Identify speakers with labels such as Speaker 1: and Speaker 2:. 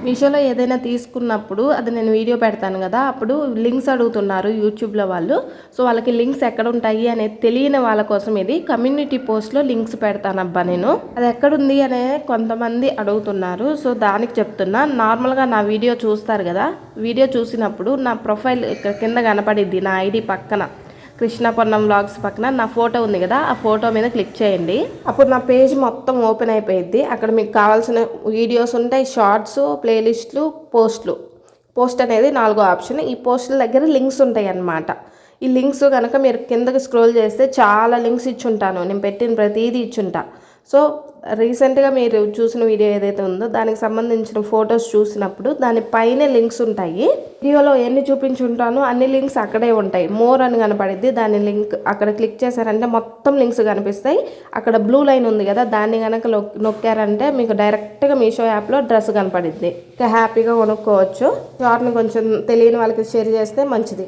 Speaker 1: మీషోలో ఏదైనా తీసుకున్నప్పుడు అది నేను వీడియో పెడతాను కదా, అప్పుడు లింక్స్ అడుగుతున్నారు యూట్యూబ్లో వాళ్ళు. సో వాళ్ళకి లింక్స్ ఎక్కడ ఉంటాయి అనేది తెలియని వాళ్ళ కోసం ఇది కమ్యూనిటీ పోస్ట్లో లింక్స్ పెడతానబ్బా నేను. అది ఎక్కడుంది అనే కొంతమంది అడుగుతున్నారు. సో దానికి చెప్తున్నా. నార్మల్గా నా వీడియో చూస్తారు కదా, వీడియో చూసినప్పుడు నా ప్రొఫైల్ ఇక్కడ కింద కనపడిద్ది, నా ఐడి పక్కన కృష్ణపట్నం వ్లాగ్స్ పక్కన నా ఫోటో ఉంది కదా, ఆ ఫోటో మీద క్లిక్ చేయండి. అప్పుడు నా పేజ్ మొత్తం ఓపెన్ అయిపోయింది. అక్కడ మీకు కావాల్సిన వీడియోస్ ఉంటాయి, షార్ట్స్, ప్లేలిస్టులు, పోస్టులు. పోస్ట్ అనేది 4వ ఆప్షన్. ఈ పోస్టుల దగ్గర లింక్స్ ఉంటాయి అన్నమాట. ఈ లింక్స్ కనుక మీరు కిందకి స్క్రోల్ చేస్తే చాలా లింక్స్ ఇచ్చుంటాను, నేను పెట్టిన ప్రతిదీ ఇచ్చుంటా. సో రీసెంట్గా మీరు చూసిన వీడియో ఏదైతే ఉందో దానికి సంబంధించిన ఫొటోస్ చూసినప్పుడు దానిపైనే లింక్స్ ఉంటాయి. వీడియోలో ఎన్ని చూపించుంటానో అన్ని లింక్స్ అక్కడే ఉంటాయి. మోర్ అని కనపడిద్ది, దాని లింక్ అక్కడ క్లిక్ చేశారంటే మొత్తం లింక్స్ కనిపిస్తాయి. అక్కడ బ్లూ లైన్ ఉంది కదా, దాన్ని కనుక నొక్కారంటే మీకు డైరెక్ట్గా మీషో యాప్లో డ్రెస్ కనపడిద్ది. ఇంకా హ్యాపీగా కొనుక్కోవచ్చు. షార్ట్ని కొంచెం తెలియని వాళ్ళకి షేర్ చేస్తే మంచిది.